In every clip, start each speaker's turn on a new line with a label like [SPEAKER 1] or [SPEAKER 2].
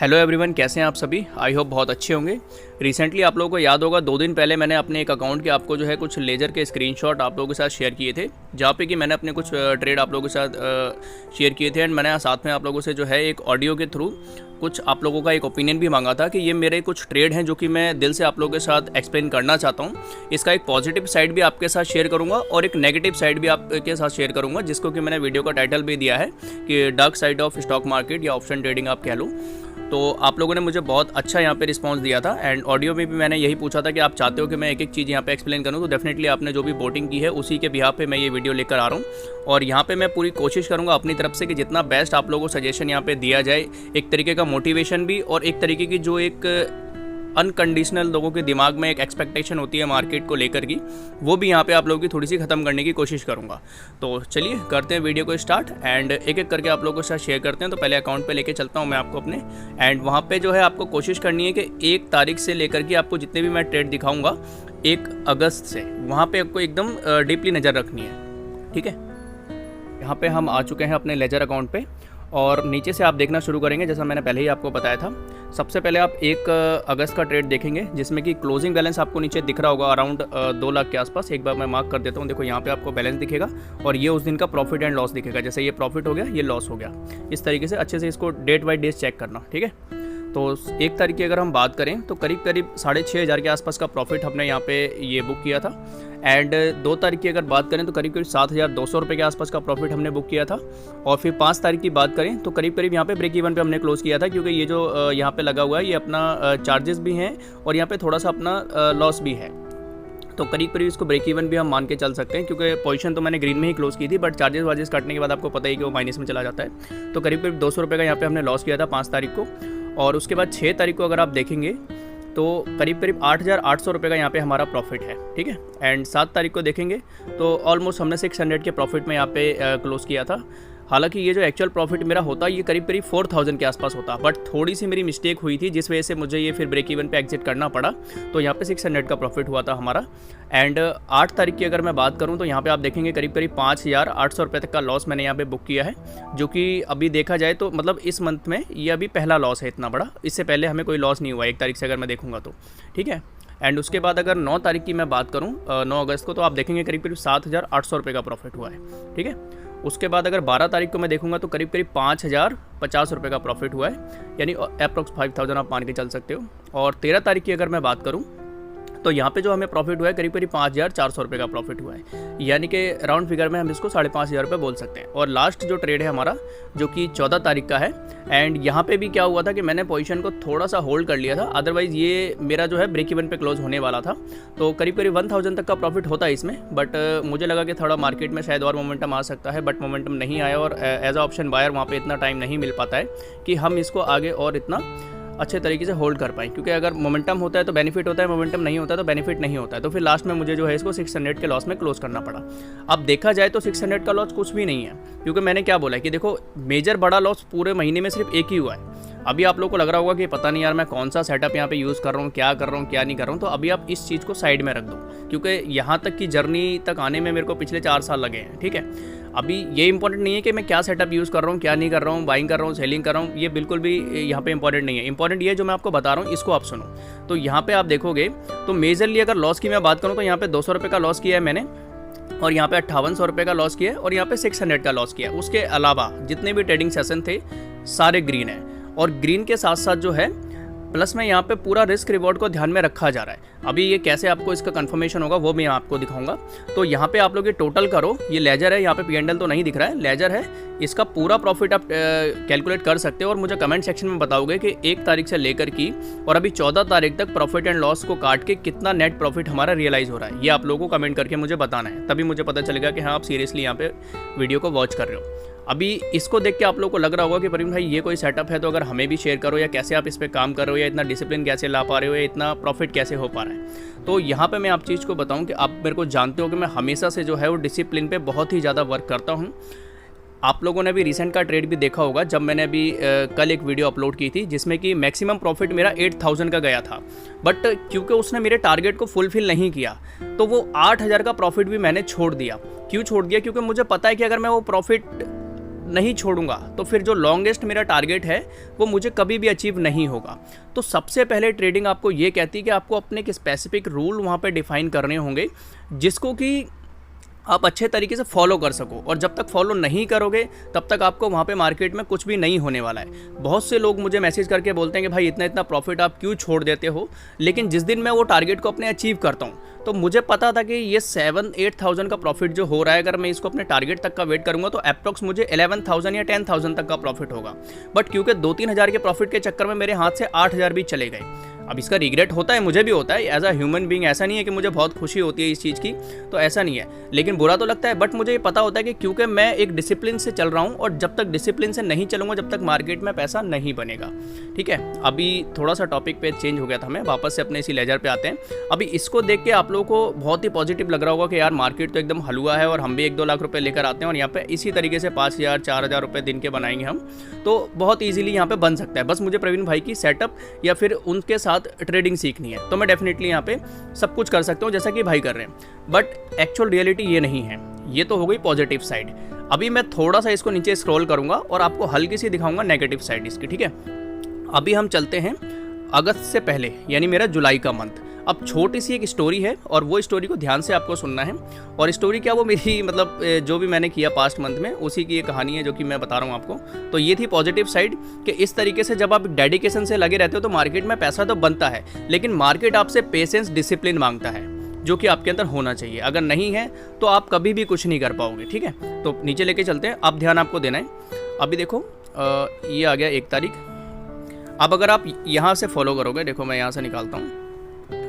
[SPEAKER 1] Hello everyone, कैसे हैं आप सभी। आई होप बहुत अच्छे होंगे। रिसेंटली आप लोगों को याद होगा 2 दिन पहले मैंने अपने एक अकाउंट के आपको जो है कुछ लेजर के स्क्रीनशॉट आप लोगों के साथ शेयर किए थे, जहाँ पे कि मैंने अपने कुछ ट्रेड आप लोगों के साथ शेयर किए थे। एंड मैंने साथ में आप लोगों से जो है एक ऑडियो के थ्रू कुछ आप लोगों का एक ओपिनियन भी मांगा था कि ये मेरे कुछ ट्रेड हैं जो कि मैं दिल से आप लोगों के साथ एक्सप्लेन करना चाहता हूँ। इसका एक पॉजिटिव साइड भी आपके साथ शेयर करूँगा और एक नेगेटिव साइड भी आपके साथ शेयर करूँगा, जिसको कि मैंने वीडियो का टाइटल भी दिया है कि dark side of stock market या ऑप्शन ट्रेडिंग आप कह लो। तो आप लोगों ने मुझे बहुत अच्छा यहाँ पे रिस्पांस दिया था एंड ऑडियो में भी मैंने यही पूछा था कि आप चाहते हो कि मैं एक एक चीज़ यहाँ पे एक्सप्लेन करूँ, तो डेफिनेटली आपने जो भी वोटिंग की है उसी के बिहाफ पे मैं ये वीडियो लेकर आ रहा हूँ। और यहाँ पे मैं पूरी कोशिश करूँगा अपनी तरफ से कि जितना बेस्ट आप लोगों को सजेशन यहाँ पे दिया जाए, एक तरीके का मोटिवेशन भी और एक तरीके की जो एक अनकंडीशनल लोगों के दिमाग में एक एक्सपेक्टेशन होती है मार्केट को लेकर की, वो भी यहाँ पे आप लोगों की थोड़ी सी ख़त्म करने की कोशिश करूँगा। तो चलिए करते हैं वीडियो को स्टार्ट एंड एक एक करके आप लोगों के साथ शेयर करते हैं। तो पहले अकाउंट पे लेके चलता हूँ मैं आपको अपने, एंड वहाँ पे जो है आपको कोशिश करनी है कि 1 तारीख से लेकर के आपको जितने भी मैं ट्रेड दिखाऊँगा 1 अगस्त से, वहाँ पर आपको एकदम डीपली नज़र रखनी है। ठीक है, यहाँ पर हम आ चुके हैं अपने लेजर अकाउंट पर और नीचे से आप देखना शुरू करेंगे। जैसा मैंने पहले ही आपको बताया था, सबसे पहले आप 1 अगस्त का ट्रेड देखेंगे जिसमें कि क्लोजिंग बैलेंस आपको नीचे दिख रहा होगा अराउंड 2 लाख के आसपास। एक बार मैं मार्क कर देता हूँ, देखो यहाँ पे आपको बैलेंस दिखेगा और ये उस दिन का प्रॉफिट एंड लॉस दिखेगा। जैसे ये प्रॉफिट हो गया, ये लॉस हो गया, इस तरीके से अच्छे से इसको डेट बाई डेज चेक करना। ठीक है, तो 1 तारीख की अगर हम बात करें तो करीब 6,500 के आसपास का प्रॉफिट हमने यहाँ पे ये बुक किया था। एंड 2 तारीख की अगर बात करें तो करीब 7,200 रुपये के आसपास का प्रॉफिट हमने बुक किया था। और फिर 5 तारीख की बात करें तो करीब यहाँ पे ब्रेक इवन पे हमने क्लोज किया था, क्योंकि ये जो यहाँ पे लगा हुआ है ये अपना चार्जेस भी हैं और यहाँ पे थोड़ा सा अपना लॉस भी है। तो करीब इसको ब्रेक इवन भी हम मान के चल सकते हैं, क्योंकि पोजीशन तो मैंने ग्रीन में ही क्लोज की थी, बट चार्जेस वार्जेस काटने के बाद आपको पता ही कि वो माइनस में चला जाता है। तो करीब 200 रुपये का यहाँ पे हमने लॉस किया था 5 तारीख को। और उसके बाद 6 तारीख को अगर आप देखेंगे तो करीब 8,800 रुपये का यहाँ पे हमारा प्रॉफिट है। ठीक है, एंड 7 तारीख को देखेंगे तो ऑलमोस्ट हमने 600 के प्रॉफिट में यहाँ पे क्लोज किया था। हालांकि ये जो एक्चुअल प्रॉफिट मेरा होता ये करीब 4,000 के आसपास होता, बट थोड़ी सी मेरी मिस्टेक हुई थी जिस वजह से मुझे ये फिर ब्रेक इवन पे एग्जिट करना पड़ा। तो यहाँ पे 600 का प्रॉफिट हुआ था हमारा। एंड 8 तारीख की अगर मैं बात करूँ तो यहाँ पे आप देखेंगे करीब 5,800 रुपये तक का लॉस मैंने यहाँ पे बुक किया है, जो कि अभी देखा जाए तो मतलब इस मंथ में ये अभी पहला लॉस है इतना बड़ा। इससे पहले हमें कोई लॉस नहीं हुआ 1 तारीख से अगर मैं देखूँगा तो। ठीक है, एंड उसके बाद अगर 9 तारीख की मैं बात करूँ 9 अगस्त को, तो आप देखेंगे करीब 7,800 रुपये का प्रॉफिट हुआ है। ठीक है, उसके बाद अगर 12 तारीख को मैं देखूंगा तो करीब 5,050 रुपये का प्रॉफिट हुआ है, यानी अप्रॉक्स 5,000 आप मान के चल सकते हो। और 13 तारीख की अगर मैं बात करूं तो यहाँ पे जो हमें प्रॉफिट हुआ है करीब 5,400 रुपये का प्रॉफिट हुआ है, यानी कि राउंड फिगर में हम इसको 5,500 रुपये बोल सकते हैं। और लास्ट जो ट्रेड है हमारा जो कि 14 तारीख का है, एंड यहाँ पे भी क्या हुआ था कि मैंने पोजीशन को थोड़ा सा होल्ड कर लिया था, अदरवाइज़ ये मेरा जो है ब्रेक इवन पे क्लोज होने वाला था। तो करीब 1,000 तक का प्रॉफिट होता है इसमें, बट मुझे लगा कि थोड़ा मार्केट में शायद और मोमेंटम आ सकता है, बट मोमेंटम नहीं आया और एज अ ऑप्शन बायर वहाँ पर इतना टाइम नहीं मिल पाता है कि हम इसको आगे और इतना अच्छे तरीके से होल्ड कर पाएँ, क्योंकि अगर मोमेंटम होता है तो बेनिफिट होता है, मोमेंटम नहीं होता है तो बेनिफिट नहीं होता है। तो फिर लास्ट में मुझे जो है इसको 600 के लॉस में क्लोज करना पड़ा। अब देखा जाए तो 600 का लॉस कुछ भी नहीं है, क्योंकि मैंने क्या बोला है कि देखो मेजर बड़ा लॉस पूरे महीने में सिर्फ एक ही हुआ है। अभी आप लोग को लग रहा होगा कि पता नहीं यार मैं कौन सा सेटअप यहाँ पे यूज़ कर रहा हूँ, क्या कर रहा हूँ, क्या नहीं कर रहा हूँ। तो अभी आप इस चीज़ को साइड में रख दो, क्योंकि यहाँ तक की जर्नी तक आने में मेरे को पिछले 4 साल लगे हैं। ठीक है, अभी ये इंपॉर्टेंट नहीं है कि मैं क्या सेटअप यूज़ कर रहा हूँ, क्या नहीं कर रहा हूँ, बाइंग कर रहा हूँ, सेलिंग कर रहा हूँ, ये बिल्कुल भी यहाँ पे इंपॉर्टेंट नहीं है। इंपॉर्टेंट ये जो मैं आपको बता रहा हूँ इसको आप सुनो। तो यहाँ पे आप देखोगे तो मेजरली अगर लॉस की मैं बात करूँ तो यहाँ पे 200 रुपये का लॉस किया है मैंने, और यहाँ पे 5800 रुपये का लॉस किया है, और यहाँ पे 600 का लॉस किया है। उसके अलावा जितने भी ट्रेडिंग सेशन थे सारे ग्रीन है, और ग्रीन के साथ साथ जो है प्लस में यहाँ पे पूरा रिस्क रिवॉर्ड को ध्यान में रखा जा रहा है। अभी ये कैसे आपको इसका कंफर्मेशन होगा वो मैं आपको दिखाऊंगा। तो यहाँ पे आप लोग ये टोटल करो, ये लेजर है, यहाँ पे P&L तो नहीं दिख रहा है, लेजर है, इसका पूरा प्रॉफिट आप कैलकुलेट कर सकते हो और मुझे कमेंट सेक्शन में बताओगे कि 1 तारीख से लेकर की और अभी 14 तारीख तक प्रॉफिट एंड लॉस को काट के कितना नेट प्रॉफिट हमारा रियलाइज़ हो रहा है। ये आप लोगों को कमेंट करके मुझे बताना है, तभी मुझे पता चलेगा कि हाँ आप सीरियसली यहाँ पे वीडियो को वॉच कर रहे हो। अभी इसको देख के आप लोगों को लग रहा होगा कि परवीन भाई ये कोई सेटअप है तो अगर हमें भी शेयर करो, या कैसे आप इस पे काम कर रहे हो, या इतना डिसिप्लिन कैसे ला पा रहे हो, या इतना प्रॉफिट कैसे हो पा रहा है। तो यहाँ पे मैं आप चीज़ को बताऊँ कि आप मेरे को जानते हो कि मैं हमेशा से जो है वो डिसिप्लिन पे बहुत ही ज़्यादा वर्क करता हूँ। आप लोगों ने भी रिसेंट का ट्रेड भी देखा होगा, जब मैंने अभी कल एक वीडियो अपलोड की थी जिसमें कि मैक्सिमम प्रॉफिट मेरा 8,000 का गया था, बट क्योंकि उसने मेरे टारगेट को फुलफिल नहीं किया तो वो 8,000 का प्रॉफिट भी मैंने छोड़ दिया। क्यों छोड़ दिया? क्योंकि मुझे पता है कि अगर मैं वो प्रॉफिट नहीं छोड़ूंगा तो फिर जो लॉन्गेस्ट मेरा टारगेट है वो मुझे कभी भी अचीव नहीं होगा। तो सबसे पहले ट्रेडिंग आपको ये कहती है कि आपको अपने एक स्पेसिफिक रूल वहाँ पे डिफाइन करने होंगे जिसको कि आप अच्छे तरीके से फॉलो कर सको, और जब तक फॉलो नहीं करोगे तब तक आपको वहाँ पे मार्केट में कुछ भी नहीं होने वाला है। बहुत से लोग मुझे मैसेज करके बोलते हैं कि भाई इतना इतना प्रॉफिट आप क्यों छोड़ देते हो, लेकिन जिस दिन मैं वो टारगेट को अपने अचीव करता हूँ तो मुझे पता था कि ये 7-8 थाउजेंड का प्रॉफिट जो हो रहा है, अगर मैं इसको अपने टारगेट तक का वेट करूँगा तो अप्रॉक्स मुझे 11,000 या 10,000 तक का प्रॉफिट होगा। बट क्योंकि 2-3 हज़ार के प्रॉफिट के चक्कर में मेरे हाथ से 8,000 भी चले गए। अब इसका रिग्रेट होता है, मुझे भी होता है एज अ ह्यूमन बीइंग। ऐसा नहीं है कि मुझे बहुत खुशी होती है इस चीज़ की, तो ऐसा नहीं है, लेकिन बुरा तो लगता है। बट मुझे ये पता होता है कि क्योंकि मैं एक डिसिप्लिन से चल रहा हूँ, और जब तक डिसिप्लिन से नहीं चलूँगा जब तक मार्केट में पैसा नहीं बनेगा। ठीक है, अभी थोड़ा सा टॉपिक पे चेंज हो गया था, मैं वापस से अपने इसी लेजर पे आते हैं। अभी इसको देख के आप लोगों को बहुत ही पॉजिटिव लग रहा होगा कि यार मार्केट तो एकदम हलवा है और हम भी 1-2 लाख रुपए लेकर आते हैं और यहाँ पे इसी तरीके से 5,000-4,000 रुपये दिन के बनाएंगे हम, तो बहुत ईजिली यहाँ पे बन सकता है। बस मुझे प्रवीण भाई की सेटअप या फिर उनके साथ ट्रेडिंग सीखनी है तो मैं डेफिनेटली यहाँ पे सब कुछ कर सकता हूँ जैसा कि भाई कर रहे हैं। बट एक्चुअल रियलिटी ये नहीं है। ये तो हो गई पॉजिटिव साइड। अभी मैं थोड़ा सा इसको नीचे स्क्रॉल करूंगा और आपको हल्की सी दिखाऊंगा नेगेटिव साइड इसकी। ठीक है, अभी हम चलते हैं अगस्त से पहले, यानी मेरा जुलाई का मंथ। अब छोटी सी एक स्टोरी है और वो स्टोरी को ध्यान से आपको सुनना है। और स्टोरी क्या, वो मेरी मतलब जो भी मैंने किया पास्ट मंथ में उसी की ये कहानी है जो कि मैं बता रहा हूँ आपको। तो ये थी पॉजिटिव साइड कि इस तरीके से जब आप डेडिकेशन से लगे रहते हो तो मार्केट में पैसा तो बनता है, लेकिन मार्केट आपसे पेशेंस डिसिप्लिन मांगता है जो कि आपके अंदर होना चाहिए। अगर नहीं है तो आप कभी भी कुछ नहीं कर पाओगे। ठीक है, तो नीचे लेके चलते हैं। अब ध्यान आपको देना है। अभी देखो ये आ गया 1 तारीख। अब अगर आप यहाँ से फॉलो करोगे, देखो मैं यहाँ से निकालता हूँ,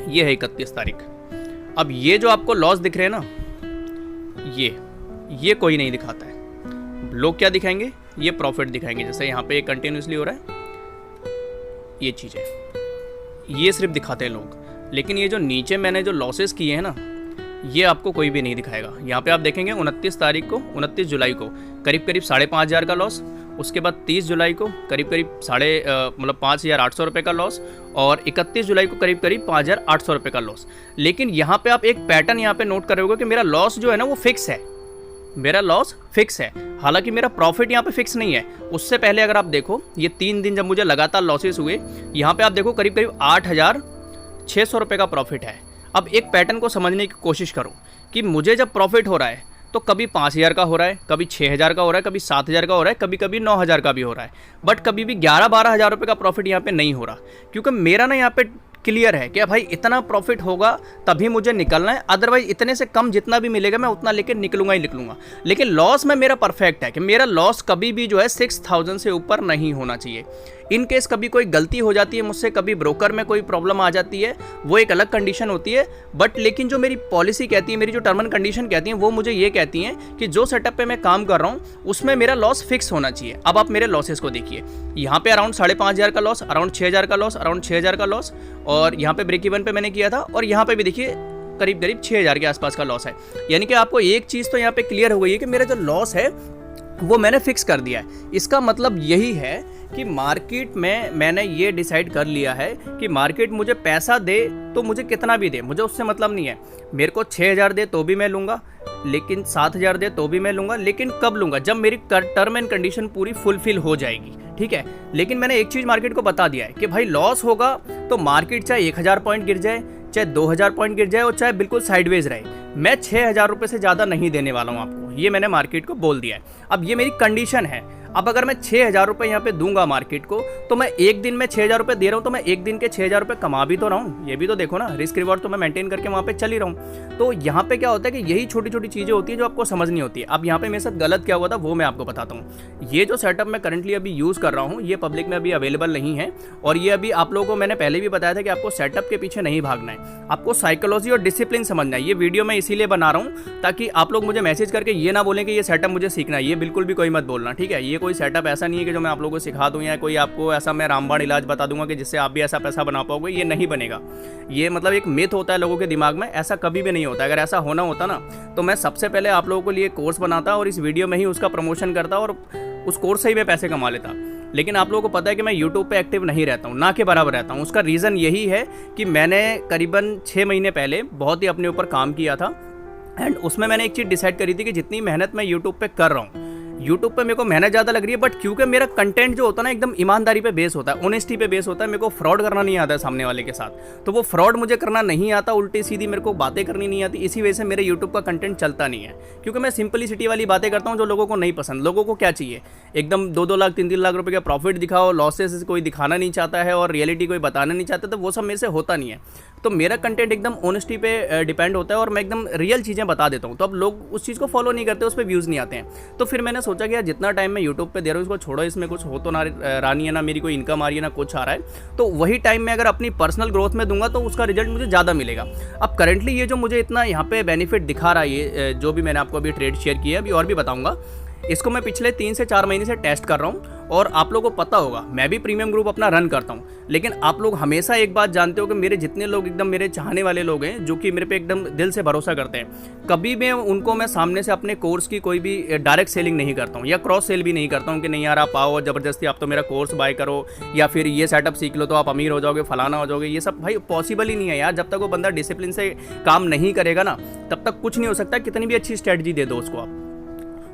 [SPEAKER 1] ये है 31 तारीख। अब ये जो आपको लॉस दिख रहे हैं ना, ये कोई नहीं दिखाता है। लोग क्या दिखाएंगे, ये प्रॉफिट दिखाएंगे। जैसे यहाँ पे कंटिन्यूसली हो रहा है ये चीज़ें, ये सिर्फ दिखाते हैं लोग। लेकिन ये जो नीचे मैंने जो लॉसेस किए हैं ना, ये आपको कोई भी नहीं दिखाएगा। यहाँ पे आप देखेंगे 29 जुलाई को करीब 5,500 का लॉस। उसके बाद 30 जुलाई को करीब 5,800 रुपये का लॉस, और 31 जुलाई को करीब 5,800 रुपये का लॉस। लेकिन यहाँ पे आप एक पैटर्न यहाँ पे नोट करोगे कि मेरा लॉस जो है ना वो फिक्स है, मेरा लॉस फिक्स है। हालांकि मेरा प्रॉफिट यहाँ पे फिक्स नहीं है। उससे पहले अगर आप देखो ये 3 दिन जब मुझे लगातार लॉसेस हुए, यहाँ पे आप देखो करीब 8,600 रुपये का प्रॉफिट है। अब एक पैटर्न को समझने की कोशिश करो कि मुझे जब प्रॉफिट हो रहा है तो कभी 5,000 का हो रहा है, कभी 6,000 का हो रहा है, कभी 7,000 का हो रहा है, कभी कभी 9,000 का भी हो रहा है। बट कभी भी 11-12 हज़ार रुपये का प्रॉफिट यहाँ पे नहीं हो रहा, क्योंकि मेरा ना यहाँ पे क्लियर है कि भाई इतना प्रॉफिट होगा तभी मुझे निकलना है, अदरवाइज इतने से कम जितना भी मिलेगा मैं उतना लेके निकलूंगा ही निकलूंगा। लेकिन लॉस में मेरा परफेक्ट है कि मेरा लॉस कभी भी जो है 6,000 से ऊपर नहीं होना चाहिए। इन केस कभी कोई गलती हो जाती है मुझसे, कभी ब्रोकर में कोई प्रॉब्लम आ जाती है, वो एक अलग कंडीशन होती है। बट लेकिन जो मेरी पॉलिसी कहती है, मेरी जो टर्म एंड कंडीशन कहती है, वो मुझे ये कहती हैं कि जो सेटअप पे मैं काम कर रहा हूँ उसमें मेरा लॉस फिक्स होना चाहिए। अब आप मेरे लॉसेस को देखिए, यहाँ पे अराउंड 5,500 का लॉस, अराउंड 6,000 का लॉस, अराउंड 6,000 का लॉस, और यहाँ पे ब्रेक इवन पे मैंने किया था, और यहाँ पे भी देखिए करीब 6,000 के आसपास का लॉस है। यानी कि आपको एक चीज़ तो यहाँ पे क्लियर हो गई है कि मेरा जो लॉस है वो मैंने फिक्स कर दिया है। इसका मतलब यही है कि मार्केट में मैंने ये डिसाइड कर लिया है कि मार्केट मुझे पैसा दे तो मुझे कितना भी दे, मुझे उससे मतलब नहीं है। मेरे को 6,000 दे तो भी मैं लूँगा, लेकिन 7,000 दे तो भी मैं लूँगा, लेकिन कब लूँगा, जब मेरी टर्म एंड कंडीशन पूरी फुलफिल हो जाएगी। ठीक है, लेकिन मैंने एक चीज़ मार्केट को बता दिया है कि भाई लॉस होगा तो मार्केट चाहे 1,000 पॉइंट गिर जाए, चाहे 2,000 पॉइंट गिर जाए, और चाहे बिल्कुल साइडवेज रहे, मैं 6,000 रुपये से ज़्यादा नहीं देने वाला हूँ आपको। ये मैंने मार्केट को बोल दिया है। अब ये मेरी कंडीशन है। अब अगर मैं 6,000 रुपये यहाँ पे दूंगा मार्केट को, तो मैं एक दिन में 6,000 रुपये दे रहा हूँ, तो मैं एक दिन के 6,000 रुपये कमा भी तो रहा हूँ। ये भी तो देखो ना, रिस्क रिवॉर्ड तो मैं मेंटेन करके वहाँ पे चल ही रहा हूँ। तो यहाँ पे क्या होता है कि यही छोटी छोटी चीज़ें होती है जो आपको समझनी होती है। अब यहाँ पे मेरे साथ गलत क्या हुआ था वो मैं आपको बताता हूँ। ये जो सेटअप मैं करंटली अभी यूज़ कर रहा हूँ ये पब्लिक में अभी अवेलेबल नहीं है, और ये अभी आप लोगों को मैंने पहले भी बताया था कि आपको सेटअप के पीछे नहीं भागना है, आपको साइकोलॉजी और डिसिप्लिन समझना है। ये वीडियो मैं इसीलिए बना रहा हूँ ताकि आप लोग मुझे मैसेज करके ये ना बोलें कि ये सेटअप मुझे सीखना है। ये बिल्कुल भी कोई मत बोलना, ठीक है। ये कोई सेटअप ऐसा नहीं है कि जो मैं आप लोगों को सिखा दूं, या कोई आपको ऐसा मैं रामबाण इलाज बता दूंगा कि जिससे आप भी ऐसा पैसा बना पाओगे। ये नहीं बनेगा। ये मतलब एक मिथ होता है लोगों के दिमाग में, ऐसा कभी भी नहीं होता। अगर ऐसा होना होता ना तो मैं सबसे पहले आप लोगों के लिए कोर्स बनाता और इस वीडियो में ही उसका प्रमोशन करता और उस कोर्स से ही मैं पैसे कमा लेता। लेकिन आप लोगों को पता है कि मैं यूट्यूब पे एक्टिव नहीं रहता हूँ, ना के बराबर रहता हूँ। उसका रीज़न यही है कि मैंने करीबन 6 महीने पहले बहुत ही अपने ऊपर काम किया था, एंड उसमें मैंने एक चीज़ डिसाइड करी थी कि जितनी मेहनत मैं यूट्यूब पे कर रहा हूँ, यूट्यूब पे मेरे को मेहनत ज़्यादा लग रही है, बट क्योंकि मेरा कंटेंट जो होता है ना एकदम ईमानदारी पे बेस होता है, ऑनेस्टी पे बेस होता है, मेरे को फ्रॉड करना नहीं आता है सामने वाले के साथ। तो वो फ्रॉड मुझे करना नहीं आता, उल्टी सीधी मेरे को बातें करनी नहीं आती, इसी वजह से मेरे यूट्यूब का कंटेंट चलता नहीं है। क्योंकि मैं सिंपलिसिटी वाली बातें करता हूँ जो लोगों को नहीं पसंद। लोगों को क्या चाहिए, एकदम 2-2 लाख 3-3 लाख रुपये का प्रॉफिट दिखाओ, लॉसेस कोई दिखाना नहीं चाहता है और रियलिटी कोई बताना नहीं चाहता, तो वो सब मेरे से होता नहीं है। तो मेरा कंटेंट एकदम ऑनेस्टी पे डिपेंड होता है और मैं एकदम रियल चीज़ें बता देता हूँ। तो अब लोग उस चीज़ को फॉलो नहीं करते, उस पर व्यूज़ नहीं आते हैं। तो फिर मैंने सोचा कि यार जितना टाइम मैं यूट्यूब पे दे रहा हूँ इसको छोड़ो, इसमें कुछ हो तो ना रानी है, ना मेरी कोई इनकम आ रही है, ना कुछ आ रहा है। तो वही टाइम मैं अगर अपनी पर्सनल ग्रोथ में दूंगा तो उसका रिजल्ट मुझे ज़्यादा मिलेगा। अब करंटली ये जो मुझे इतना यहाँ पे बेनिफिट दिखा रहा है, ये जो भी मैंने आपको अभी ट्रेड शेयर किया है, अभी और भी बताऊँगा, इसको मैं पिछले 3 से 4 महीने से टेस्ट कर रहा हूँ। और आप लोगों को पता होगा मैं भी प्रीमियम ग्रुप अपना रन करता हूँ, लेकिन आप लोग हमेशा एक बात जानते हो कि मेरे जितने लोग एकदम मेरे चाहने वाले लोग हैं, जो कि मेरे पे एकदम दिल से भरोसा करते हैं, कभी भी उनको मैं सामने से अपने कोर्स की कोई भी डायरेक्ट सेलिंग नहीं करता हूँ या क्रॉस सेल भी नहीं करता हूँ कि नहीं यार आप आओ ज़बरदस्ती आप तो मेरा कोर्स बाय करो या फिर ये सेटअप सीख लो तो आप अमीर हो जाओगे, फलाना हो जाओगे। ये सब भाई पॉसिबल ही नहीं है यार। जब तक वो बंदा डिसिप्लिन से काम नहीं करेगा ना, तब तक कुछ नहीं हो सकता। कितनी भी अच्छी स्ट्रैटेजी दे दो उसको आप,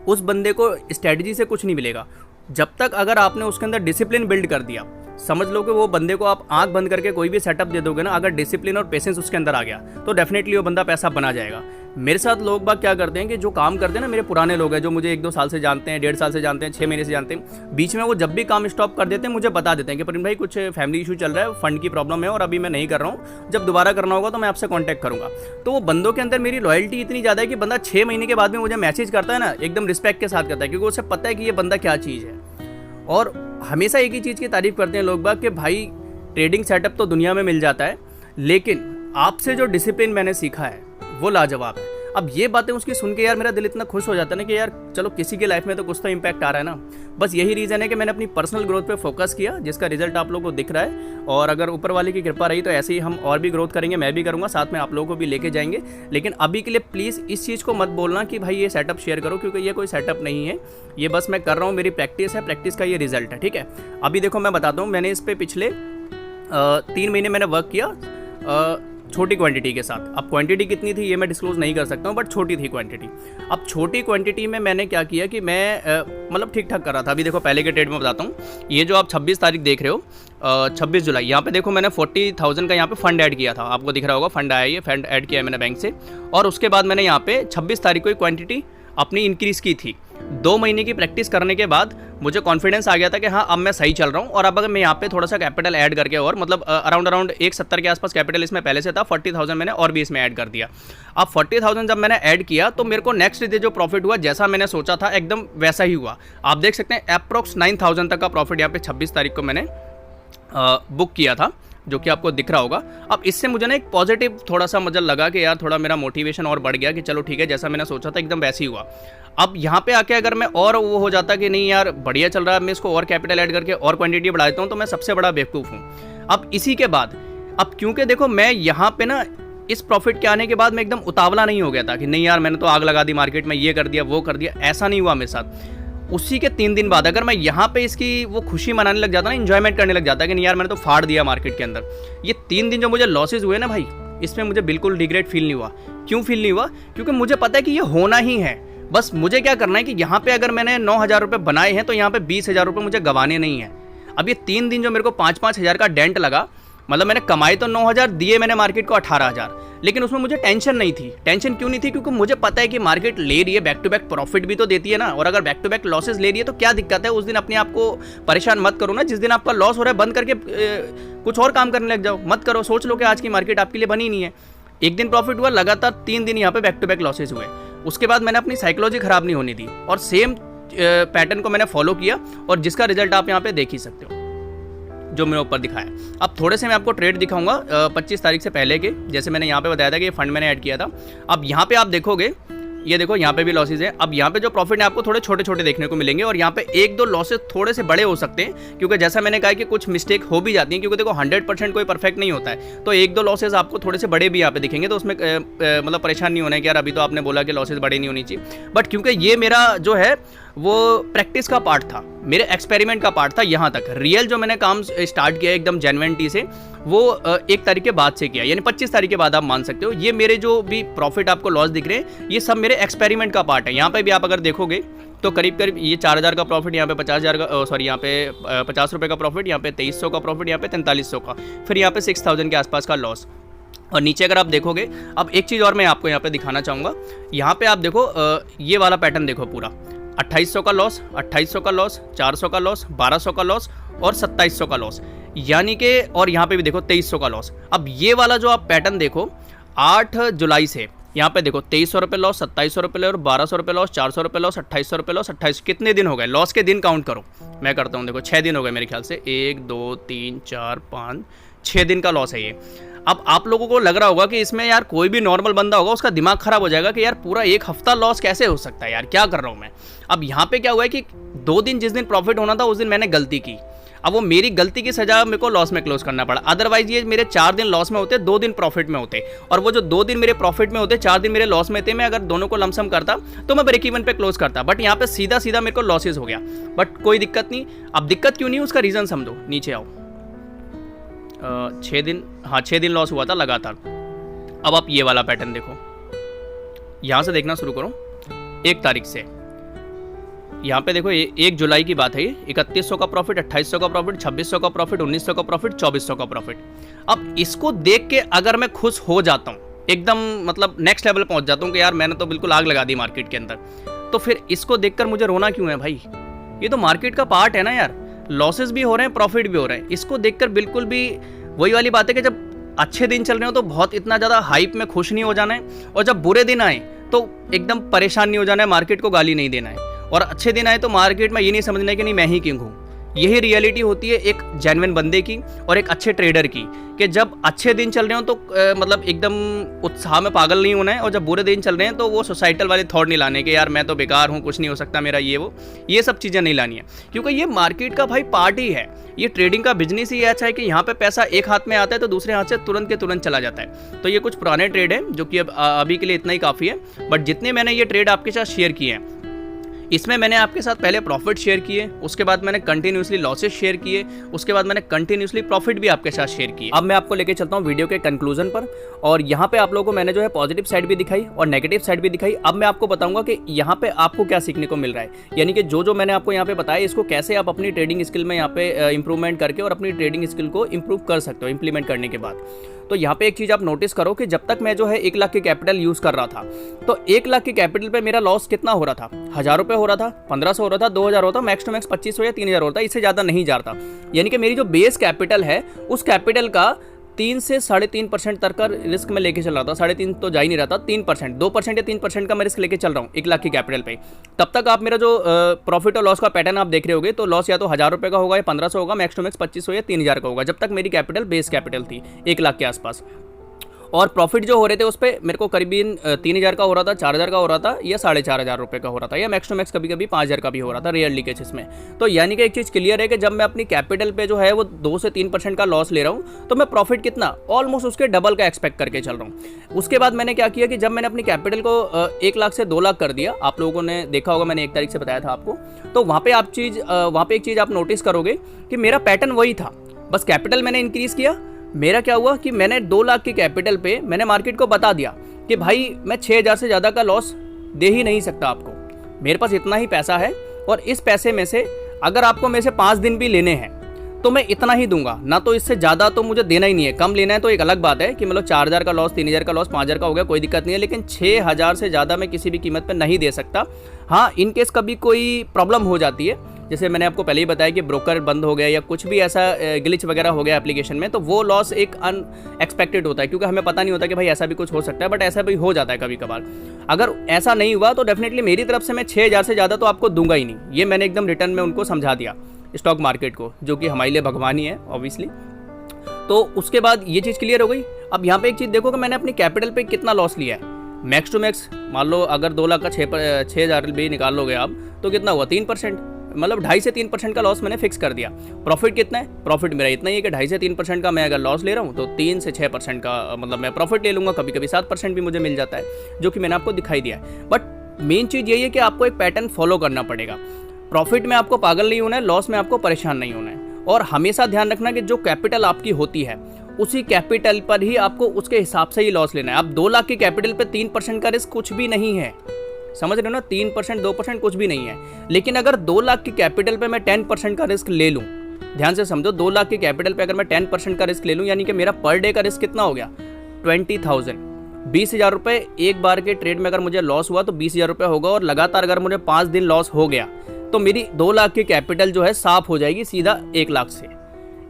[SPEAKER 1] उस बंदे को स्ट्रैटेजी से कुछ नहीं मिलेगा। जब तक अगर आपने उसके अंदर डिसिप्लिन बिल्ड कर दिया, समझ लो कि वो बंदे को आप आंख बंद करके कोई भी सेटअप दे दोगे ना, अगर डिसिप्लिन और पेशेंस उसके अंदर आ गया तो डेफिनेटली वो बंदा पैसा बना जाएगा। मेरे साथ लोग बाग क्या करते हैं कि जो काम करते हैं ना, मेरे पुराने लोग हैं जो मुझे 1-2 साल से जानते हैं, 1.5 साल से जानते हैं, 6 महीने से जानते हैं, बीच में वो जब भी काम स्टॉप कर देते हैं मुझे बता देते हैं कि प्रवीण भाई कुछ फैमिली इशू चल रहा है, फंड की प्रॉब्लम है और अभी मैं नहीं कर रहा हूँ, जब दोबारा करना होगा तो मैं आपसे कॉन्टैक्ट करूँगा। तो वो बंदों के अंदर मेरी लॉयल्टी इतनी ज़्यादा है कि बंदा 6 महीने के बाद में मुझे मैसेज करता है ना, एकदम रिस्पेक्ट के साथ करता है, क्योंकि उसे पता है कि ये बंदा क्या चीज़ है। और हमेशा एक ही चीज़ की तारीफ करते हैं लोग बाग कि भाई ट्रेडिंग सेटअप तो दुनिया में मिल जाता है, लेकिन आपसे जो डिसिप्लिन मैंने सीखा है वो लाजवाब है। अब ये बातें उसकी सुन के यार मेरा दिल इतना खुश हो जाता है ना कि यार चलो किसी की लाइफ में तो कुछ तो इम्पैक्ट आ रहा है ना। बस यही रीज़न है कि मैंने अपनी पर्सनल ग्रोथ पे फोकस किया, जिसका रिजल्ट आप लोगों को दिख रहा है। और अगर ऊपर वाले की कृपा रही तो ऐसे ही हम और भी ग्रोथ करेंगे, मैं भी करूँगा, साथ में आप लोगों को भी लेके जाएंगे। लेकिन अभी के लिए प्लीज़ इस चीज़ को मत बोलना कि भाई ये सेटअप शेयर करो, क्योंकि ये कोई सेटअप नहीं है, ये बस मैं कर रहा हूँ, मेरी प्रैक्टिस है, प्रैक्टिस का ये रिजल्ट है। ठीक है, अभी देखो मैं बताता हूँ, मैंने इस पर पिछले 3 महीने मैंने वर्क किया छोटी क्वांटिटी के साथ। अब क्वांटिटी कितनी थी ये मैं डिस्क्लोज नहीं कर सकता हूँ, बट छोटी थी क्वांटिटी। अब छोटी क्वांटिटी में मैंने क्या किया कि मैं मतलब ठीक ठाक कर रहा था। अभी देखो पहले के ट्रेड में बताता हूँ, ये जो आप 26 तारीख देख रहे हो, 26 जुलाई, यहाँ पे देखो मैंने 40,000 का यहाँ पे फंड ऐड किया था, आपको दिख रहा होगा फंड आया, ये फंड ऐड किया है मैंने बैंक से। और उसके बाद मैंने यहाँ पे 26 तारीख को क्वांटिटी अपनी इंक्रीज़ की थी। 2 महीने की प्रैक्टिस करने के बाद मुझे कॉन्फिडेंस आ गया था कि हाँ अब मैं सही चल रहा हूँ। और अब अगर मैं यहाँ पे थोड़ा सा कैपिटल ऐड करके, और मतलब अराउंड 170 के आसपास कैपिटल इसमें पहले से था, 40,000 मैंने और भी इसमें ऐड कर दिया। अब 40,000 जब मैंने ऐड किया तो मेरे को नेक्स्ट डे जो प्रॉफिट हुआ जैसा मैंने सोचा था एकदम वैसा ही हुआ। आप देख सकते हैं अप्रॉक्स 9,000 तक का प्रॉफिट यहाँ पे 26 तारीख को मैंने बुक किया था, जो कि आपको दिख रहा होगा। अब इससे मुझे ना एक पॉजिटिव थोड़ा सा मुझे लगा कि यार थोड़ा मेरा मोटिवेशन और बढ़ गया कि चलो ठीक है, जैसा मैंने सोचा था एकदम वैसे ही हुआ। अब यहाँ पे आके अगर मैं और वो हो जाता कि नहीं यार बढ़िया चल रहा है, मैं इसको और कैपिटल ऐड करके और क्वांटिटी बढ़ा देता हूँ, तो मैं सबसे बड़ा बेवकूफ़ हूँ। अब इसी के बाद अब क्योंकि देखो मैं यहाँ पे ना इस प्रॉफिट के आने के बाद मैं एकदम उतावला नहीं हो गया था कि नहीं यार मैंने तो आग लगा दी मार्केट में, ये कर दिया वो कर दिया, ऐसा नहीं हुआ मेरे साथ। उसी के 3 दिन बाद अगर मैं यहाँ पे इसकी वो खुशी मनाने लग जाता ना, इंजॉयमेंट करने लग जाता कि नहीं यार मैंने तो फाड़ दिया मार्केट के अंदर, ये 3 दिन जो मुझे लॉसेज हुए ना भाई, इसमें मुझे बिल्कुल रिग्रेट फील नहीं हुआ। क्यों फील नहीं हुआ? क्योंकि मुझे पता है कि ये होना ही है। बस मुझे क्या करना है कि यहाँ पे अगर मैंने 9,000 रुपये बनाए हैं तो यहाँ पे 20,000 रुपये मुझे गंवाने नहीं है। अब ये 3 दिन जो मेरे को 5-5 हज़ार का डेंट लगा, मतलब मैंने कमाई तो 9,000, दिए मैंने मार्केट को 18,000, लेकिन उसमें मुझे टेंशन नहीं थी। टेंशन क्यों नहीं थी? क्योंकि मुझे पता है कि मार्केट ले रही है, बैक टू बैक प्रॉफिट भी तो देती है ना। और अगर बैक टू बैक लॉसेस ले रही है तो क्या दिक्कत है? उस दिन अपने आप को परेशान मत करो ना। जिस दिन आपका लॉस हो रहा है बंद करके कुछ और काम करने लग जाओ, मत करो। सोच लो कि आज की मार्केट आपके लिए बनी नहीं है। एक दिन प्रॉफिट हुआ, लगातार 3 दिन यहाँ पे बैक टू बैक लॉसेज हुए। उसके बाद मैंने अपनी साइकोलॉजी खराब नहीं होने दी और सेम पैटर्न को मैंने फॉलो किया, और जिसका रिजल्ट आप यहाँ पे देख ही सकते हो जो मैंने ऊपर दिखाया। अब थोड़े से मैं आपको ट्रेड दिखाऊंगा 25 तारीख से पहले के, जैसे मैंने यहाँ पे बताया था कि ये फंड मैंने ऐड किया था। अब यहाँ पे आप देखोगे, ये देखो यहाँ पे भी लॉसेज है। अब यहाँ पे जो प्रॉफिट है आपको थोड़े छोटे छोटे देखने को मिलेंगे, और यहाँ पे 1-2 लॉसेज थोड़े से बड़े हो सकते हैं, क्योंकि जैसा मैंने कहा कि कुछ मिस्टेक हो भी जाती हैं, क्योंकि देखो 100% कोई परफेक्ट नहीं होता है। तो 1-2 लॉसेज आपको थोड़े से बड़े भी यहाँ पे दिखेंगे, तो उसमें मतलब परेशान नहीं होना है कि यार अभी तो आपने बोला कि लॉसेज बड़े नहीं होनी चाहिए। बट क्योंकि ये मेरा जो है वो प्रैक्टिस का पार्ट था, मेरे एक्सपेरिमेंट का पार्ट था। यहाँ तक रियल जो मैंने काम स्टार्ट किया एकदम जेन्युइनिटी से, वो 1 तारीख के बाद से किया, यानी 25 तारीख के बाद आप मान सकते हो। ये मेरे जो भी प्रॉफिट आपको लॉस दिख रहे हैं, ये सब मेरे एक्सपेरिमेंट का पार्ट है। यहाँ पे भी आप अगर देखोगे तो करीब करीब ये 4,000 का प्रॉफिट, यहाँ पे 50,000 का सॉरी यहाँ पे 50 रुपये का प्रॉफिट, यहाँ पे 2300 का प्रॉफिट, यहाँ पे 4300 का, फिर यहाँ पे 6000 के आसपास का लॉस। और नीचे अगर आप देखोगे, अब एक चीज़ और मैं आपको यहाँ पे दिखाना चाहूँगा। यहाँ पे आप देखो ये वाला पैटर्न देखो पूरा, 2800 का लॉस, 2800 का लॉस, 400 का लॉस, 1200 का लॉस और 2700 का लॉस, यानी कि और यहाँ पे भी देखो 2300 का लॉस। अब ये वाला जो आप पैटर्न देखो 8 जुलाई से यहाँ पे देखो 2300 रुपये लॉस, 2700 रुपये लॉस, 1200 रुपये लॉस, 400 रुपये लॉस, 2800 रुपये लॉस, 28, कितने दिन हो गए? लॉस के दिन काउंट करो, मैं करता हूँ, देखो 6 दिन हो गए मेरे ख्याल से, 1 2 3 4 5 6 दिन का लॉस है ये। अब आप लोगों को लग रहा होगा कि इसमें यार कोई भी नॉर्मल बंदा होगा उसका दिमाग खराब हो जाएगा कि यार पूरा एक हफ्ता लॉस कैसे हो सकता है, यार क्या कर रहा हूँ मैं। अब यहाँ पे क्या हुआ है कि 2 दिन जिस दिन प्रॉफिट होना था उस दिन मैंने गलती की, अब वो मेरी गलती की सजा मेरे को लॉस में क्लोज करना पड़ा। अदरवाइज ये मेरे 4 दिन लॉस में होते, 2 दिन प्रॉफिट में होते, और वो जो 2 दिन मेरे प्रॉफिट में होते, 4 दिन मेरे लॉस में थे, मैं अगर दोनों को लमसम करता तो मैं ब्रेक इवन पे क्लोज करता। बट यहाँ पे सीधा सीधा मेरे को लॉसेस हो गया, बट कोई दिक्कत नहीं। अब दिक्कत क्यों नहीं, उसका रीज़न समझो, नीचे आओ। 6 दिन, हाँ 6 दिन लॉस हुआ था लगातार। अब आप ये वाला पैटर्न देखो, यहाँ से देखना शुरू करो 1 तारीख से, यहाँ पे देखो 1 जुलाई की बात है, ये 3100 का प्रॉफिट, 2800 का प्रॉफिट, 2600 का प्रॉफिट, 1900 का प्रॉफिट, 2400 का प्रॉफिट। अब इसको देख के अगर मैं खुश हो जाता हूँ, एकदम मतलब नेक्स्ट लेवल पहुँच जाता हूँ कि यार मैंने तो बिल्कुल आग लगा दी मार्केट के अंदर, तो फिर इसको देखकर मुझे रोना क्यों है भाई? ये तो मार्केट का पार्ट है ना यार, लॉसेस भी हो रहे हैं, प्रॉफिट भी हो रहे हैं। इसको देखकर बिल्कुल भी वही वाली बात है कि जब अच्छे दिन चल रहे हो तो बहुत इतना ज़्यादा हाइप में खुश नहीं हो जाना है, और जब बुरे दिन आए तो एकदम परेशान नहीं हो जाना है, मार्केट को गाली नहीं देना है, और अच्छे दिन आए तो मार्केट में ये नहीं समझना है कि नहीं मैं ही किंग हूँ। यही रियलिटी होती है एक जेन्युइन बंदे की और एक अच्छे ट्रेडर की, कि जब अच्छे दिन चल रहे हो तो मतलब एकदम उत्साह में पागल नहीं होना है, और जब बुरे दिन चल रहे हैं तो वो सोसाइटल वाले थॉट नहीं लाने कि यार मैं तो बेकार हूँ, कुछ नहीं हो सकता मेरा, ये सब चीज़ें नहीं लानी है, क्योंकि ये मार्केट का भाई पार्ट ही है। ये ट्रेडिंग का बिजनेस ही अच्छा है कि यहाँ पे पैसा एक हाथ में आता है तो दूसरे हाथ से तुरंत के तुरंत चला जाता है। तो ये कुछ पुराने ट्रेड है जो कि अब अभी के लिए इतना ही काफ़ी है, बट जितने मैंने ये ट्रेड आपके साथ शेयर किए हैं, इसमें मैंने आपके साथ पहले प्रॉफिट शेयर किए, उसके बाद मैंने कंटिन्यूसली लॉसेस शेयर किए, उसके बाद मैंने कंटिन्यूसली प्रॉफिट भी आपके साथ शेयर किए। अब मैं आपको लेके चलता हूँ वीडियो के कंक्लूजन पर, और यहाँ पे आप लोगों को मैंने जो है पॉजिटिव साइड भी दिखाई और नेगेटिव साइड भी दिखाई। अब मैं आपको बताऊंगा कि यहाँ पे आपको क्या सीखने को मिल रहा है, यानी कि जो मैंने आपको यहाँ पे बताया इसको कैसे आप अपनी ट्रेडिंग स्किल में यहाँ पे इंप्रूवमेंट करके और अपनी ट्रेडिंग स्किल को इंप्रूव कर सकते हो इंप्लीमेंट करने के बाद। तो यहाँ पे एक चीज़ आप नोटिस करो कि जब तक मैं जो है 1 लाख की कैपिटल यूज़ कर रहा था, तो 1 लाख की कैपिटल पे मेरा लॉस कितना हो रहा था? 1000 रुपये हो रहा था, 1500 हो रहा था, 2000 होता, मैक्स टू मैक्स 2500 या 3000 होता, इससे ज़्यादा नहीं जा रहा था। यानी कि मेरी जो बेस कैपिटल है उस कैपिटल का 3 से 3.5% तक का रिस्क में लेके चल रहा था। 3.5 तो जा ही नहीं रहा था, 3%, 2% या 3% का मैं रिस्क लेके चल रहा हूँ 1 लाख की कैपिटल पे। तब तक आप मेरा जो प्रॉफिट और लॉस का पैटर्न आप देख रहे होगे, तो लॉस या तो 1000 रुपये का होगा या 1500 होगा, मैक्स टू मैक्स 2500 या 3000 का होगा, जब तक मेरी कैपिटल बेस कैपिटल थी 1 लाख के आसपास। और प्रॉफिट जो हो रहे थे उस पर मेरे को करीबन 3000 का हो रहा था, 4000 का हो रहा था, या 4500 रुपये का हो रहा था, या मैक्स टू मैक्स कभी कभी 5000 का भी हो रहा था रेयरली केसेस में। तो यानी कि एक चीज़ क्लियर है कि जब मैं अपनी कैपिटल पे जो है वो 2 से 3% का लॉस ले रहा हूँ, तो मैं प्रॉफिट कितना ऑलमोस्ट उसके डबल का एक्सपेक्ट करके चल रहा हूँ। उसके बाद मैंने क्या किया कि जब मैंने अपनी कैपिटल को 1 लाख से 2 लाख कर दिया, आप लोगों ने देखा होगा मैंने 1 तारीख से बताया था आपको, तो वहाँ पे एक चीज़ आप नोटिस करोगे कि मेरा पैटर्न वही था, बस कैपिटल मैंने इंक्रीज़ किया। मेरा क्या हुआ कि मैंने 2 लाख की कैपिटल पे मैंने मार्केट को बता दिया कि भाई मैं 6000 से ज़्यादा का लॉस दे ही नहीं सकता आपको, मेरे पास इतना ही पैसा है, और इस पैसे में से अगर आपको मेरे से 5 दिन भी लेने हैं तो मैं इतना ही दूंगा, ना तो इससे ज़्यादा तो मुझे देना ही नहीं है। कम लेना है तो एक अलग बात है कि मतलब 4000 का लॉस, 3000 का लॉस, 5000 का हो गया, कोई दिक्कत नहीं है, लेकिन 6000 से ज़्यादा मैं किसी भी कीमत पर नहीं दे सकता। हाँ, इन केस कभी कोई प्रॉब्लम हो जाती है, जैसे मैंने आपको पहले ही बताया कि ब्रोकर बंद हो गया या कुछ भी ऐसा ग्लिच वगैरह हो गया एप्लीकेशन में, तो वो लॉस एक अनएक्सपेक्टेड होता है, क्योंकि हमें पता नहीं होता कि भाई ऐसा भी कुछ हो सकता है, बट ऐसा भी हो जाता है कभी कभार। अगर ऐसा नहीं हुआ तो डेफिनेटली मेरी तरफ से मैं 6000 से ज़्यादा तो आपको दूंगा ही नहीं, ये मैंने एकदम रिटर्न में उनको समझा दिया स्टॉक मार्केट को, जो कि हमारे लिए भगवान ही है ऑब्वियसली। तो उसके बाद ये चीज़ क्लियर हो गई। अब यहाँ पे एक चीज़ देखो कि मैंने अपनी कैपिटल पे कितना लॉस लिया है। मैक्स टू मैक्स मान लो अगर 2 लाख का 6000 भी निकाल लोगे आप, तो कितना हुआ? 3%, मतलब 2.5 से 3% का लॉस मैंने फिक्स कर दिया। प्रॉफिट कितना है? प्रॉफिट मेरा इतना ही है कि 2.5 से 3% का मैं अगर लॉस ले रहा हूँ तो 3 से 6% का मतलब मैं प्रॉफिट ले लूँगा, कभी कभी 7% भी मुझे मिल जाता है, जो कि मैंने आपको दिखाई दिया है। बट मेन चीज़ यही है कि आपको एक पैटर्न फॉलो करना पड़ेगा। प्रॉफिट में आपको पागल नहीं होना है, लॉस में आपको परेशान नहीं होना है, और हमेशा ध्यान रखना कि जो कैपिटल आपकी होती है उसी कैपिटल पर ही आपको उसके हिसाब से ही लॉस लेना है। अब 2 लाख की कैपिटल पे 3% का रिस्क कुछ भी नहीं है, समझ रहे हो ना, 3% 2% कुछ भी नहीं है। लेकिन अगर 2 लाख की कैपिटल पे मैं 10% का रिस्क ले लूँ, ध्यान से समझो, 2 लाख की कैपिटल पे अगर मैं 10% का रिस्क ले लूँ, यानी कि मेरा पर डे का रिस्क कितना हो गया, 20,000, 20,000 रुपये। एक बार के ट्रेड में अगर मुझे लॉस हुआ तो 20,000 रुपये होगा, और लगातार अगर मुझे 5 दिन लॉस हो गया तो मेरी 2 लाख की कैपिटल जो है साफ हो जाएगी सीधा 1 लाख से।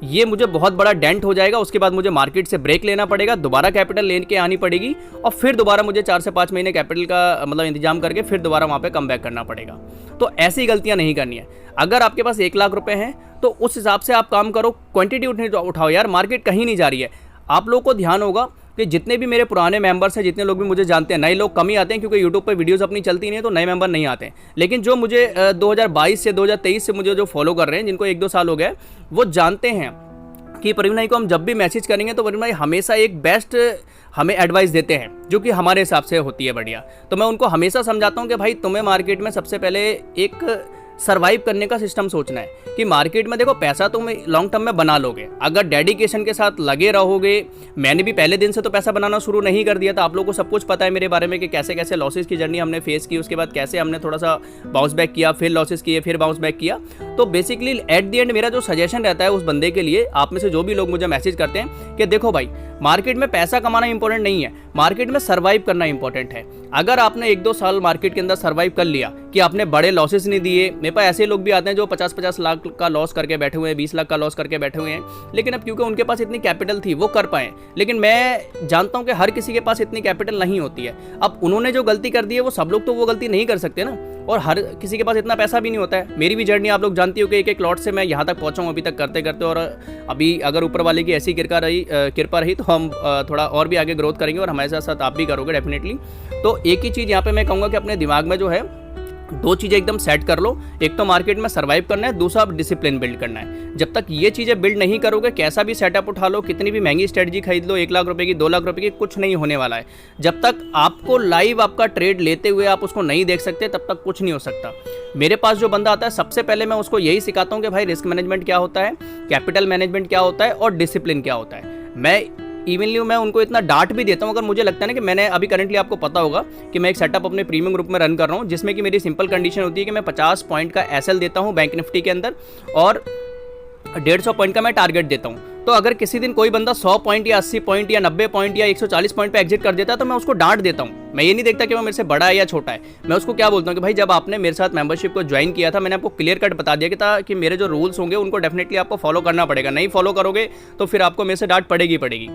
[SPEAKER 1] ये मुझे बहुत बड़ा डेंट हो जाएगा। उसके बाद मुझे मार्केट से ब्रेक लेना पड़ेगा, दोबारा कैपिटल लेके आनी पड़ेगी, और फिर दोबारा मुझे 4 से 5 महीने कैपिटल का मतलब इंतजाम करके फिर दोबारा वहाँ पे कम बैक करना पड़ेगा। तो ऐसी गलतियाँ नहीं करनी है। अगर आपके पास 1 लाख रुपए हैं तो उस हिसाब से आप काम करो, क्वांटिटी उठाओ यार, मार्केट कहीं नहीं जा रही है। आप लोगों को ध्यान होगा कि जितने भी मेरे पुराने मेंबर्स हैं, जितने लोग भी मुझे जानते हैं, नए लोग कम ही आते हैं क्योंकि यूट्यूब पे वीडियोस अपनी चलती नहीं है तो नए मेंबर नहीं आते हैं। लेकिन जो मुझे 2022 से 2023 से मुझे जो फॉलो कर रहे हैं, जिनको 1-2 साल हो गए, वो जानते हैं कि प्रवीण भाई को हम जब भी मैसेज करेंगे तो प्रवीण भाई हमेशा एक बेस्ट हमें एडवाइस देते हैं जो कि हमारे हिसाब से होती है बढ़िया। तो मैं उनको हमेशा समझाता हूँ कि भाई तुम्हें मार्केट में सबसे पहले एक सर्वाइव करने का सिस्टम सोचना है कि मार्केट में देखो पैसा तुम लॉन्ग टर्म में बना लोगे अगर डेडिकेशन के साथ लगे रहोगे। मैंने भी पहले दिन से तो पैसा बनाना शुरू नहीं कर दिया था, आप लोगों को सब कुछ पता है मेरे बारे में कि कैसे कैसे लॉसेस की जर्नी हमने फेस की, उसके बाद कैसे हमने थोड़ा सा बाउंस बैक किया, फिर लॉसेस किए, फिर बाउंस बैक किया। तो बेसिकली एट द एंड मेरा जो सजेशन रहता है उस बंदे के लिए, आप में से जो भी लोग मुझे मैसेज करते हैं कि देखो भाई मार्केट में पैसा कमाना इंपॉर्टेंट नहीं है, मार्केट में सर्वाइव करना इंपॉर्टेंट है। अगर आपने 1-2 साल मार्केट के अंदर सर्वाइव कर लिया कि आपने बड़े लॉसेस नहीं दिए, मेरे पास ऐसे लोग भी आते हैं जो 50-50 लाख का लॉस करके बैठे हुए हैं, 20 लाख का लॉस करके बैठे हुए हैं, लेकिन अब क्योंकि उनके पास इतनी कैपिटल थी वो कर पाए। लेकिन मैं जानता हूं कि हर किसी के पास इतनी कैपिटल नहीं होती है। अब उन्होंने जो गलती कर दी है वो सब लोग तो वो गलती नहीं कर सकते ना, और हर किसी के पास इतना पैसा भी नहीं होता है। मेरी भी जर्नी आप लोग जानती हो कि एक लॉट से मैं यहाँ तक पहुँचा हूँ अभी तक करते करते, और अभी अगर ऊपर वाले की ऐसी कृपा रही तो हम थोड़ा और भी आगे ग्रोथ करेंगे, और हमारे साथ आप भी करोगे डेफिनेटली। तो एक ही चीज़ यहाँ पे मैं कहूँगा कि अपने दिमाग में जो है 2 चीज़ें एकदम सेट कर लो, एक तो मार्केट में सर्वाइव करना है, दूसरा डिसिप्लिन बिल्ड करना है। जब तक ये चीज़ें बिल्ड नहीं करोगे, कैसा भी सेटअप उठा लो, कितनी भी महंगी स्ट्रेटजी खरीद लो, 1 लाख रुपए की, 2 लाख रुपए की, कुछ नहीं होने वाला है। जब तक आपको लाइव आपका ट्रेड लेते हुए आप उसको नहीं देख सकते तब तक कुछ नहीं हो सकता। मेरे पास जो बंदा आता है सबसे पहले मैं उसको यही सिखाता हूँ कि भाई रिस्क मैनेजमेंट क्या होता है, कैपिटल मैनेजमेंट क्या होता है, और डिसिप्लिन क्या होता है। मैं उनको इतना डांट भी देता हूँ अगर मुझे लगता है ना कि मैंने अभी करंटली आपको पता होगा कि मैं एक सेटअप अपने प्रीमियम ग्रुप में रन कर रहा हूँ, जिसमें कि मेरी सिंपल कंडीशन होती है कि मैं 50 पॉइंट का एसएल देता हूँ बैंक निफ्टी के अंदर, और 150 पॉइंट का मैं टारगेट देता हूँ। तो अगर किसी दिन कोई बंदा 100 पॉइंट या 80 पॉइंट या 90 पॉइंट या 140 पॉइंट पे एग्जिट कर देता है तो मैं उसको डांट देता हूँ। मैं ये नहीं देखता कि वो मेरे से बड़ा है या छोटा है, मैं उसको क्या बोलता हूँ कि भाई जब आपने मेरे साथ मेंबरशिप को ज्वाइन किया था मैंने आपको क्लियर कट बता दिया कि मेरे जो रूल्स होंगे उनको डेफिनेटली आपको फॉलो करना पड़ेगा, नहीं फॉलो करोगे तो फिर आपको मेरे से डांट पड़ेगी।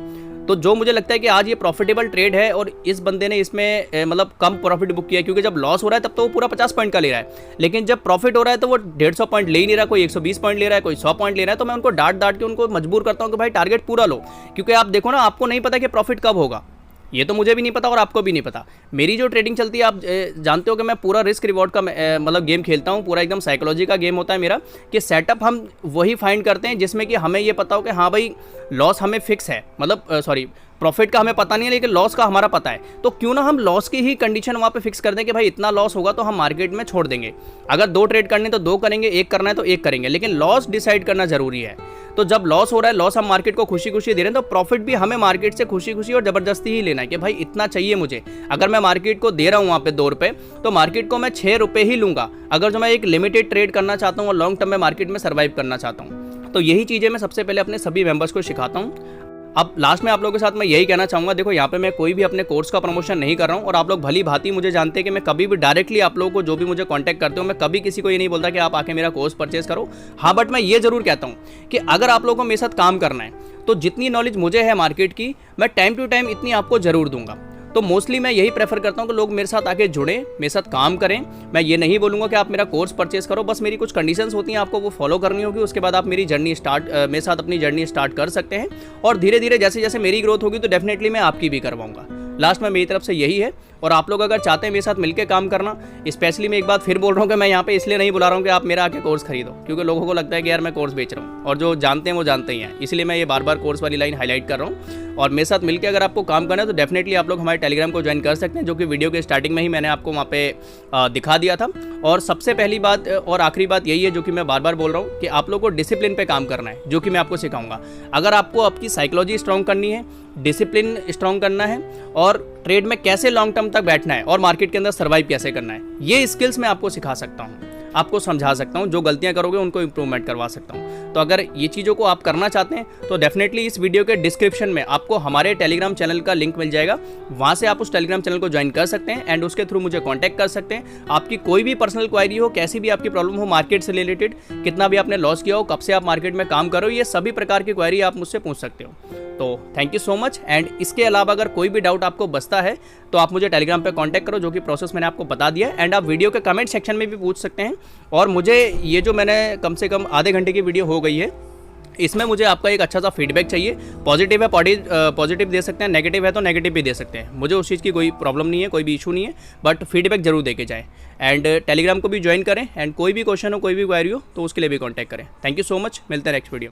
[SPEAKER 1] तो जो मुझे लगता है कि आज ये प्रॉफिटेबल ट्रेड है, और इस बंदे ने इसमें मतलब कम प्रॉफिट बुक किया है, क्योंकि जब लॉस हो रहा है तब तो वो पूरा 50 पॉइंट का ले रहा है, लेकिन जब प्रॉफिट हो रहा है तो वो 150 पॉइंट ले ही नहीं रहा, कोई 120 पॉइंट ले रहा है, कोई 100 पॉइंट ले रहा है। तो मैं उनको डांट के उनको मजबूर करता हूँ कि भाई टारगेट पूरा लो, क्योंकि आप देखो ना, आपको नहीं पता कि प्रॉफिट कब होगा, ये तो मुझे भी नहीं पता और आपको भी नहीं पता। मेरी जो ट्रेडिंग चलती है आप जानते हो कि मैं पूरा रिस्क रिवॉर्ड का मतलब गेम खेलता हूँ, पूरा एकदम साइकोलॉजी का गेम होता है मेरा, कि सेटअप हम वही फाइंड करते हैं जिसमें कि हमें ये पता हो कि हाँ भाई लॉस हमें फिक्स है, मतलब सॉरी प्रॉफिट का हमें पता नहीं है लेकिन लॉस का हमारा पता है। तो क्यों ना हम लॉस की ही कंडीशन वहाँ पे फिक्स कर दें कि भाई इतना लॉस होगा तो हम मार्केट में छोड़ देंगे। अगर 2 ट्रेड करने तो 2 करेंगे, 1 करना है तो 1 करेंगे, लेकिन लॉस डिसाइड करना जरूरी है। तो जब लॉस हो रहा है, लॉस हम मार्केट को खुशी खुशी दे रहे हैं, तो प्रॉफिट भी हमें मार्केट से खुशी खुशी और जबरदस्ती ही लेना है कि भाई इतना चाहिए मुझे। अगर मैं मार्केट को दे रहा हूँ वहाँ पे 2 रुपये तो मार्केट को मैं 6 रुपये ही लूंगा, अगर जो मैं एक लिमिटेड ट्रेड करना चाहता हूँ और लॉन्ग टर्म में मार्केट में सर्वाइव करना चाहता हूँ। तो यही चीज़ें मैं सबसे पहले अपने सभी मेंबर्स को सिखाता हूँ। अब लास्ट में आप लोगों के साथ मैं यही कहना चाहूँगा, देखो यहाँ पे मैं कोई भी अपने कोर्स का प्रमोशन नहीं कर रहा हूँ, और आप लोग भली भांति मुझे जानते हैं कि मैं कभी भी डायरेक्टली आप लोगों को जो भी मुझे कांटेक्ट करते हो, मैं कभी किसी को ये नहीं बोलता कि आप आके मेरा कोर्स परचेज करो। हाँ, बट मैं ये जरूर कहता हूँ कि अगर आप लोगों को मेरे साथ काम करना है तो जितनी नॉलेज मुझे है मार्केट की, मैं टाइम टू टाइम इतनी आपको जरूर दूंगा। तो मोस्टली मैं यही प्रेफर करता हूँ कि लोग मेरे साथ आके जुड़ें, मेरे साथ काम करें। मैं ये नहीं बोलूँगा कि आप मेरा कोर्स परचेस करो, बस मेरी कुछ कंडीशंस होती हैं, आपको वो फॉलो करनी होगी, उसके बाद आप मेरी जर्नी मेरे साथ अपनी जर्नी स्टार्ट कर सकते हैं। और धीरे धीरे जैसे जैसे मेरी ग्रोथ होगी तो डेफिनेटली मैं आपकी भी करवाऊंगा। लास्ट में मेरी तरफ से यही है। और आप लोग अगर चाहते हैं मेरे साथ मिलकर काम करना, स्पेशली मैं एक बात फिर बोल रहा हूँ कि मैं यहाँ पे इसलिए नहीं बुला रहा हूँ कि आप मेरा आके कोर्स खरीदो, क्योंकि लोगों को लगता है कि यार मैं कोर्स बेच रहा हूँ, और जो जानते हैं वो जानते ही हैं, इसलिए मैं ये बार बार कोर्स वाली लाइन हाईलाइट कर रहा हूँ। और मेरे साथ मिलकर अगर आपको काम करना है तो डेफिनेटली आप लोग हमारे टेलीग्राम को ज्वाइन कर सकते हैं, जो कि वीडियो के स्टार्टिंग में ही मैंने आपको वहाँ पे दिखा दिया था। और सबसे पहली बात और आखिरी बात यही है जो कि मैं बार बार बोल रहा हूँ कि आप लोग को डिसिप्लिन पे काम करना है, जो कि मैं आपको सिखाऊंगा। अगर आपको आपकी साइकोलॉजी स्ट्रॉन्ग करनी है, डिसिप्लिन स्ट्रॉन्ग करना है और ट्रेड में कैसे लॉन्ग टर्म तक बैठना है और मार्केट के अंदर सर्वाइव कैसे करना है, ये स्किल्स मैं आपको सिखा सकता हूँ, आपको समझा सकता हूँ। जो गलतियाँ करोगे उनको इंप्रूवमेंट करवा सकता हूँ। तो अगर ये चीज़ों को आप करना चाहते हैं तो डेफिनेटली इस वीडियो के डिस्क्रिप्शन में आपको हमारे टेलीग्राम चैनल का लिंक मिल जाएगा। वहाँ से आप उस टेलीग्राम चैनल को ज्वाइन कर सकते हैं एंड उसके थ्रू मुझे कॉन्टैक्ट कर सकते हैं। आपकी कोई भी पर्सनल क्वायरी हो, कैसी भी आपकी प्रॉब्लम हो मार्केट से रिलेटेड, कितना भी आपने लॉस किया हो, कब से आप मार्केट में काम करो, ये सभी प्रकार की क्वायरी आप मुझसे पूछ सकते हो। तो thank you so much. And इसके अलावा अगर कोई भी डाउट आपको बचता है तो आप मुझे टेलीग्राम पे कांटेक्ट करो, जो कि प्रोसेस मैंने आपको बता दिया है। एंड आप वीडियो के कमेंट सेक्शन में भी पूछ सकते हैं। और मुझे ये जो मैंने कम से कम आधे घंटे की वीडियो हो गई है, इसमें मुझे आपका एक अच्छा सा फीडबैक चाहिए। पॉजिटिव है पॉजिटिव दे सकते हैं, नेगेटिव है तो नेगेटिव भी दे सकते हैं। मुझे उस चीज़ की कोई प्रॉब्लम नहीं है, कोई भी इशू नहीं है, बट फीडबैक जरूर दे के जाएँ। एंड टेलीग्राम को भी ज्वाइन करें एंड कोई भी क्वेश्चन हो, कोई भी क्वेरी हो तो उसके लिए भी कॉन्टैक्ट करें। थैंक यू सो मच, मिलते हैं नेक्स्ट वीडियो।